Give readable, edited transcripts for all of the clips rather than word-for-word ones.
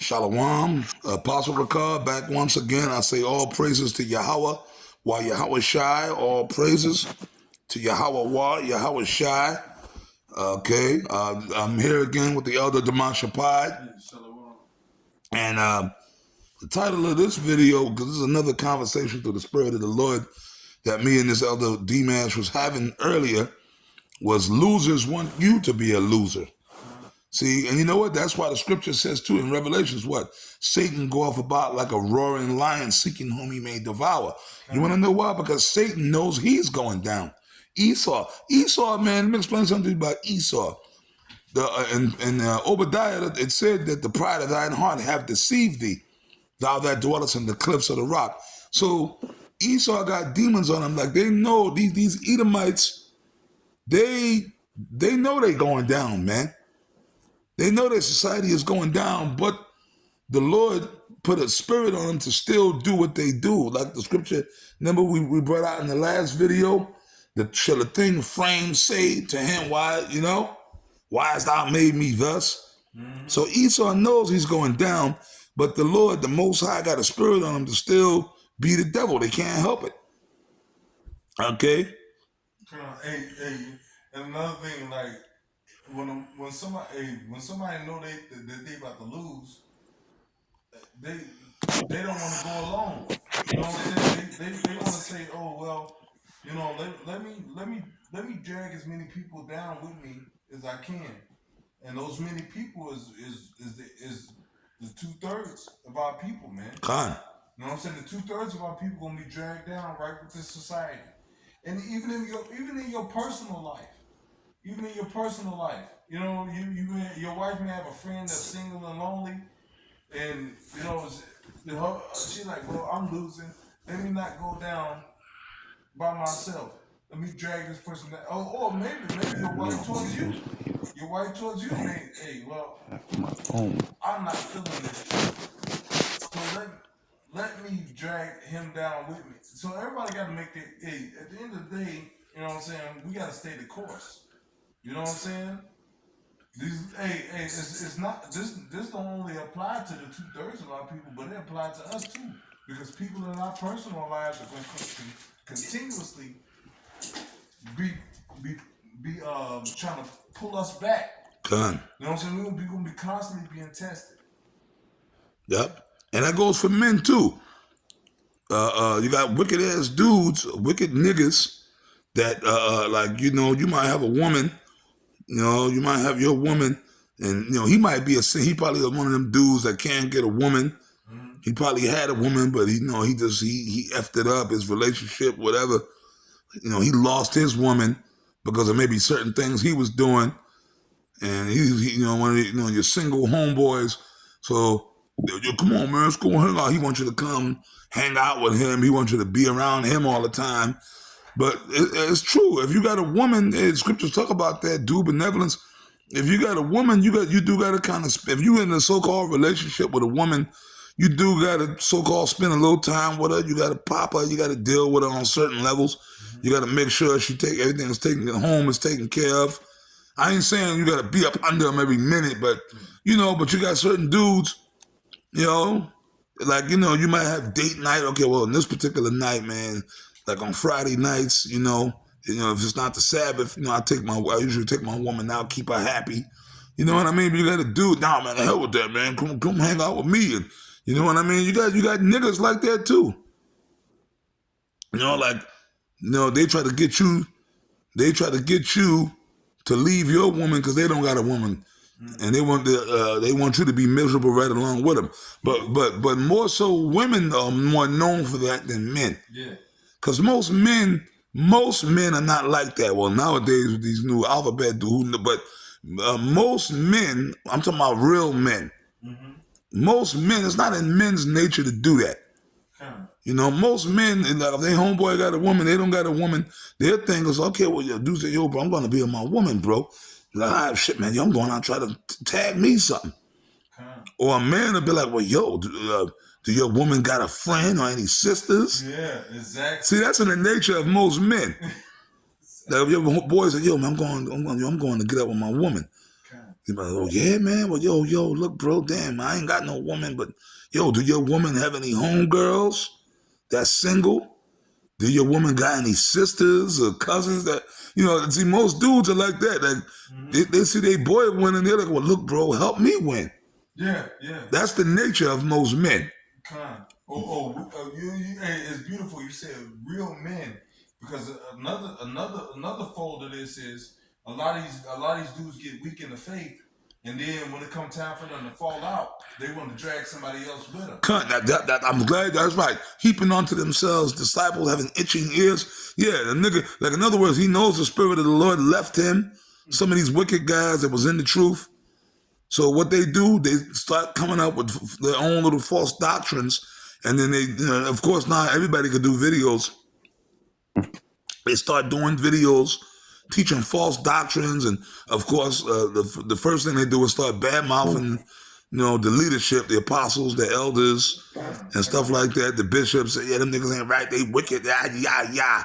Shalom, Apostle Ricard, back once again. I say all praises to Yahweh, while Yahweh Shai, all praises to Yahweh Wa, Yahweh Shai. Okay, I'm here again with the Elder Daman Shapad. And the title of this video, because this is another conversation through the Spirit of the Lord that me and this Elder D-Mash was having earlier, was losers want you to be a loser. See, and you know what? That's why the scripture says too in Revelations, what? Satan goeth about like a roaring lion seeking whom he may devour. You want to know why? Because Satan knows he's going down. Esau, man, let me explain something about Esau. In Obadiah, it said that the pride of thine heart have deceived thee, thou that dwellest in the cliffs of the rock. So Esau got demons on him. Like they know these Edomites, they know they going down, man. They know their society is going down, but the Lord put a spirit on them to still do what they do. Like the scripture, remember we brought out in the last video, shall a thing framed say to him, why hast thou made me thus? So Esau knows he's going down, but the Lord, the Most High, got a spirit on him to still be the devil. They can't help it. Okay? Hey, and another thing, like, when somebody know that they about to lose, they don't want to go alone. You know what I'm saying? They want to say, oh well, let me drag as many people down with me as I can, and those many people is the 2/3 of our people, man. Con. You know what I'm saying? The 2/3 of our people gonna be dragged down right with this society, and even in your personal life. Even in your personal life, your wife may have a friend that's single and lonely, and she's like, well, I'm losing. Let me not go down by myself. Let me drag this person down. Or maybe your wife towards you. Your wife towards you, hey, well, I'm not feeling this trip, so let me drag him down with me. So everybody got to make it. Hey, at the end of the day, you know what I'm saying? We got to stay the course. You know what I'm saying? It's not this don't only apply to the 2/3 of our people, but it applies to us too. Because people in our personal lives are going to continuously be trying to pull us back. Con. You know what I'm saying? We're going to be constantly being tested. Yep. And that goes for men too. You got wicked ass dudes, wicked niggas that you might have a woman. You might have your woman, and he might be he probably one of them dudes that can't get a woman. He probably had a woman, but he effed it up, his relationship, whatever. He lost his woman because of maybe certain things he was doing, and he's one of your single homeboys. So come on, man, let's go hang out. He wants you to come hang out with him. He wants you to be around him all the time. But it's true. If you got a woman, scriptures talk about that, due benevolence. If you got a woman, you do got to kind of, if you in a so-called relationship with a woman, you do got to so-called spend a little time with her. You got to pop her. You got to deal with her on certain levels. You got to make sure everything is taken at home is taken care of. I ain't saying you got to be up under them every minute, but but you got certain dudes, like you might have date night. Okay, well, in this particular night, man. Like on Friday nights, if it's not the Sabbath, I usually take my woman out, keep her happy. You know what I mean? But you got to do, nah, man, the hell with that, man. Come hang out with me. And you know what I mean? You got niggas like that too. They try to get you to leave your woman because they don't got a woman. And they want you to be miserable right along with them. But more so women are more known for that than men. Yeah. Because most men are not like that. Well, nowadays with these new alphabet dudes, but most men, I'm talking about real men. Most men, it's not in men's nature to do that. Most men, if they homeboy got a woman, they don't got a woman, their thing is, okay, well, yo, dude say, yo, bro, I'm going to be with my woman, bro. Like, ah, shit, man, yo, I'm going out try to tag me something. Or a man will be like, well, yo, do your woman got a friend or any sisters? Yeah, exactly. See, that's in the nature of most men. Like if your boys say, yo, man, I'm going to get up with my woman. He's like, oh yeah, man. Well, yo, look, bro, damn, I ain't got no woman, but yo, do your woman have any homegirls that's single? Do your woman got any sisters or cousins that, see, most dudes are like that. Like, they see their boy winning, they're like, well, look, bro, help me win. Yeah. That's the nature of most men. Hey, it's beautiful. You said real men, because another fold of this is a lot of these dudes get weak in the faith, and then when it comes time for them to fall out, they want to drag somebody else with them. I'm glad that's right. Heaping onto themselves, disciples having itching ears. Yeah, the nigga, like in other words, he knows the spirit of the Lord left him. Some of these wicked guys that was in the truth. So what they do, they start coming up with their own little false doctrines. And then they, of course, now everybody could do videos. They start doing videos, teaching false doctrines. And of course, the first thing they do is start bad-mouthing, the leadership, the apostles, the elders, and stuff like that. The bishops say, yeah, them niggas ain't right. They wicked, yeah.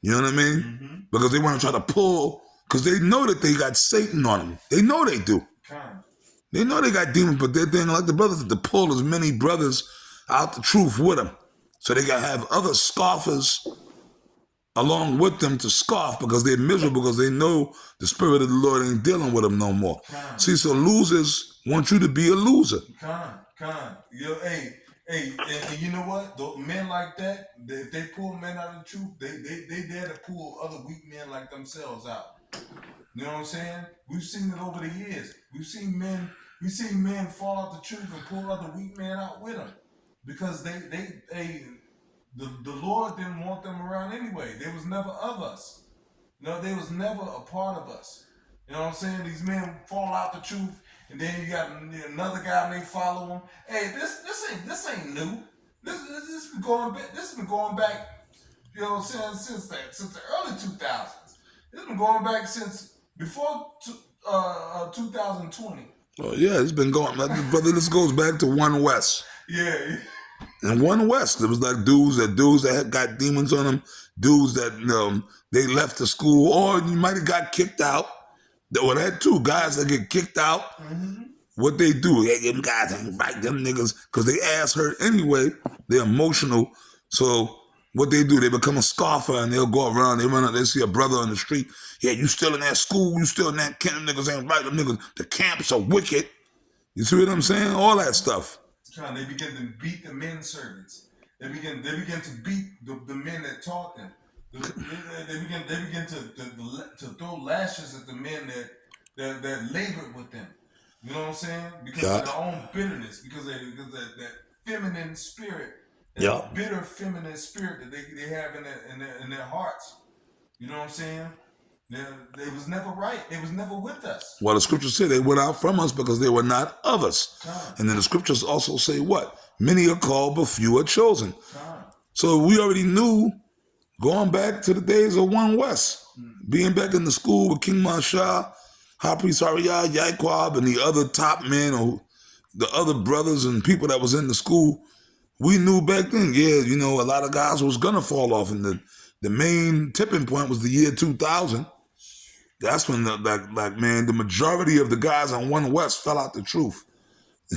You know what I mean? Mm-hmm. Because they want to try to pull, because they know that they got Satan on them. They know they do. They know they got demons, but they're thinking like the brothers to pull as many brothers out the truth with them. So they got to have other scoffers along with them to scoff because they're miserable because they know the spirit of the Lord ain't dealing with them no more. See, so losers want you to be a loser. Hey, and you know what? The men like that, if they pull men out of the truth, they dare to pull other weak men like themselves out. You know what I'm saying? We've seen it over the years. We've seen men fall out the truth and pull other weak men out with them because the Lord didn't want them around anyway. They was never of us. No, they was never a part of us. You know what I'm saying? These men fall out the truth, and then you got another guy may follow them. Hey, this ain't new. This been going back. This has been going back. You know what I'm saying? Since the early 2000s. It's been going back since before 2020. Oh yeah, it's been going. Brother, this goes back to One West. Yeah. And One West, it was like dudes that had got demons on them, dudes that they left the school, or you might have got kicked out. Or that too, guys that get kicked out. Mm-hmm. What they do, them guys ain't right, them niggas, because they ass hurt anyway. They're emotional. So what they do, they become a scoffer and they'll go around, they run up, they see a brother on the street. Yeah, you still in that school, you still in that camp, them niggas ain't right, them niggas, the camps are wicked. You see what I'm saying? All that stuff. They begin to beat the men servants. They begin to beat the men that taught them. They begin to throw lashes at the men that labored with them. You know what I'm saying? Because of their own bitterness, because of that feminine spirit, that bitter feminine spirit that they have in their hearts. You know what I'm saying? They was never right. They was never with us. Well, the scriptures say they went out from us because they were not of us. And then the scriptures also say what? Many are called, but few are chosen. So we already knew, going back to the days of One West, being back in the school with King Masha, High Priest Ariyah, Yaquab, and the other top men, or the other brothers and people that was in the school, we knew back then, a lot of guys was gonna fall off, and the main tipping point was the year 2000. That's when the majority of the guys on One West fell out the truth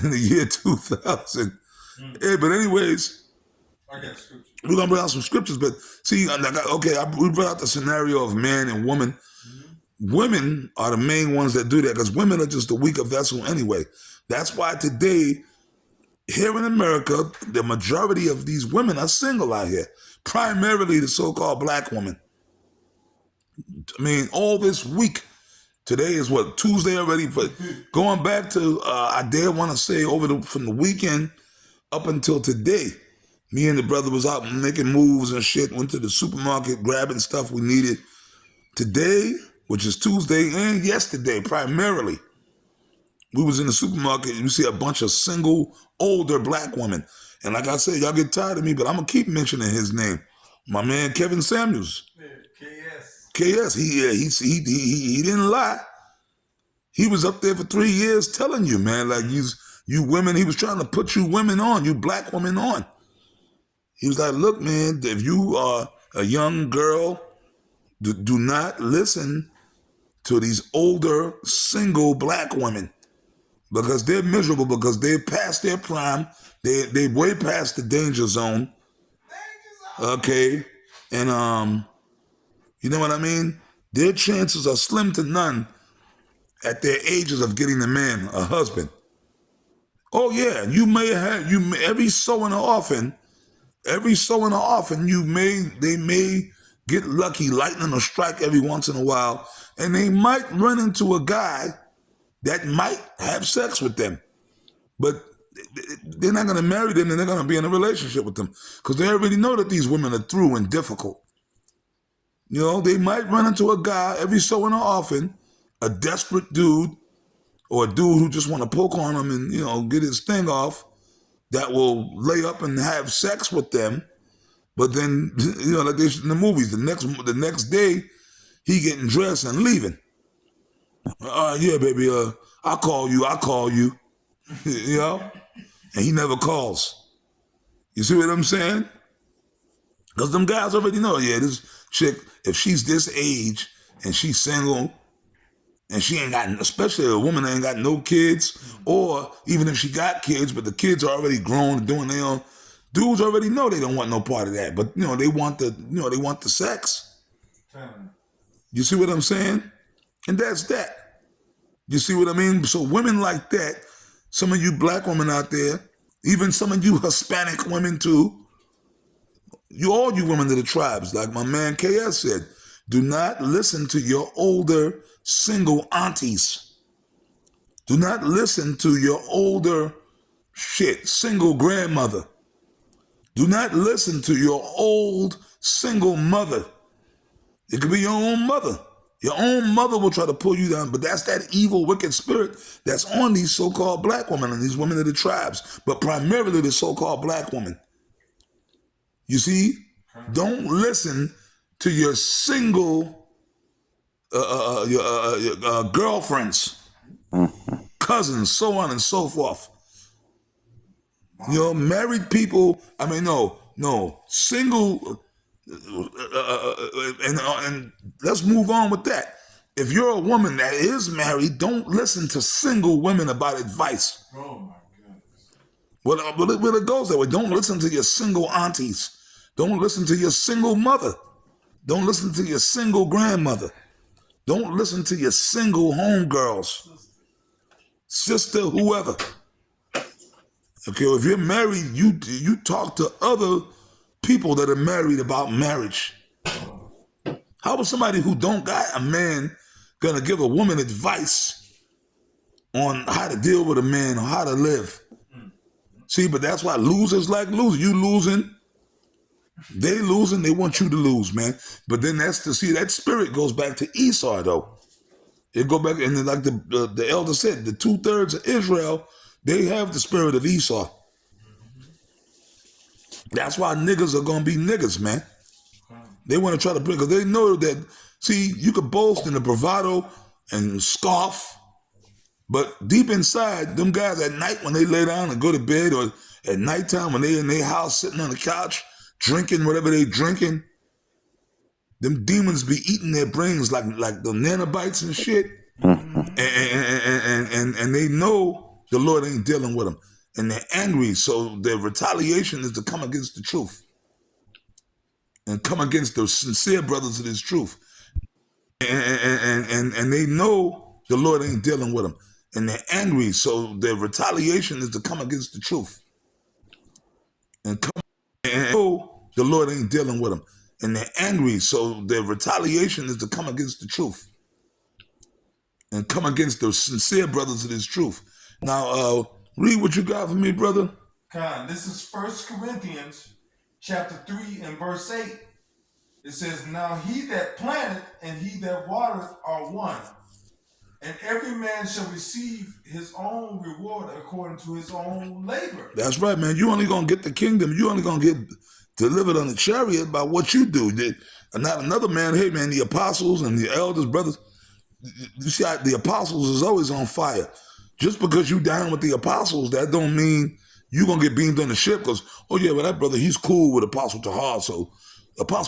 in the year 2000. Hey, but anyways, I got scripture. We're gonna bring out some scriptures, but see, we brought out the scenario of man and woman. Women are the main ones that do that because women are just a weaker vessel anyway. That's why today, here in America, the majority of these women are single out here, primarily the so-called black woman. I mean, all this week, today is what, Tuesday already, but going back to, I dare want to say from the weekend up until today, me and the brother was out making moves and shit, went to the supermarket, grabbing stuff we needed. Today, which is Tuesday, and yesterday primarily, we was in the supermarket and you see a bunch of single, older black women. And like I said, y'all get tired of me, but I'm going to keep mentioning his name. My man, Kevin Samuels. KS, he didn't lie. He was up there for 3 years telling you, man, like you women, he was trying to put you women on, you black women on. He was like, look, man, if you are a young girl, do not listen to these older single black women because they're miserable because they're past their prime. They way past the danger zone. Okay, and you know what I mean? Their chances are slim to none at their ages of getting a man, a husband. Oh yeah, every so often, they may get lucky, lightning will strike every once in a while, and they might run into a guy that might have sex with them. But they're not going to marry them and they're going to be in a relationship with them because they already know that these women are through and difficult. You know, they might run into a guy every so often, a desperate dude or a dude who just want to poke on them and, you know, get his thing off that will lay up and have sex with them. But then, you know, like they in the movies, the next day, he getting dressed and leaving. Yeah, baby, I'll call you, you know? And he never calls. You see what I'm saying? Because them guys already know, yeah, this chick, if she's this age and she's single and she ain't got, especially a woman that ain't got no kids, or even if she got kids, but the kids are already grown and doing their own, dudes already know they don't want no part of that. But, you know, they want the sex. You see what I'm saying? And that's that. You see what I mean? So women like that, some of you black women out there, even some of you Hispanic women too, all you women of the tribes, like my man KS said, do not listen to your older single aunties. Do not listen to your older single grandmother. Do not listen to your old single mother. It could be your own mother. Your own mother will try to pull you down, but that's that evil, wicked spirit that's on these so-called black women and these women of the tribes, but primarily the so-called black women. You see? Don't listen to your single girlfriends, cousins, so on and so forth. You know, married people, single, and let's move on with that. If you're a woman that is married, don't listen to single women about advice. Oh my goodness. Well, it goes that way. Don't listen to your single aunties. Don't listen to your single mother. Don't listen to your single grandmother. Don't listen to your single homegirls, sister, whoever. Okay, if you're married, you talk to other people that are married about marriage. How is somebody who don't got a man gonna give a woman advice on how to deal with a man or how to live? See, but that's why losers like losers. You losing, they losing, they want you to lose, man. But then that spirit goes back to Esau, though. It go back, and then like the elder said, the 2/3 of Israel, they have the spirit of Esau. That's why niggas are gonna be niggas, man. They want to try to bring, because they know that, see, you could boast in the bravado and scoff, but deep inside, them guys at night when they lay down and go to bed, or at nighttime when they in their house sitting on the couch, drinking whatever they drinking, them demons be eating their brains like the nanobites and shit. And they know the Lord ain't dealing with them. And they're angry, so their retaliation is to come against the truth. And come against the sincere brothers of this truth. And they know the Lord ain't dealing with them. And they're angry, so their retaliation is to come against the truth. And know the Lord ain't dealing with them. And they're angry, so their retaliation is to come against the truth. And come against the sincere brothers of this truth. Now, read what you got for me, brother. Khan, this is 1 Corinthians chapter 3 and verse 8. It says, now he that planteth and he that watereth are one, and every man shall receive his own reward according to his own labor. That's right, man. You only gonna get the kingdom. You only gonna get delivered on the chariot by what you do. Not another man. Hey, man, the apostles and the elders, brothers. You see, the apostles is always on fire. Just because you down with the apostles, that don't mean you gonna get beamed on the ship. Because, oh yeah, well that brother, he's cool with Apostle Tahar, so Apostle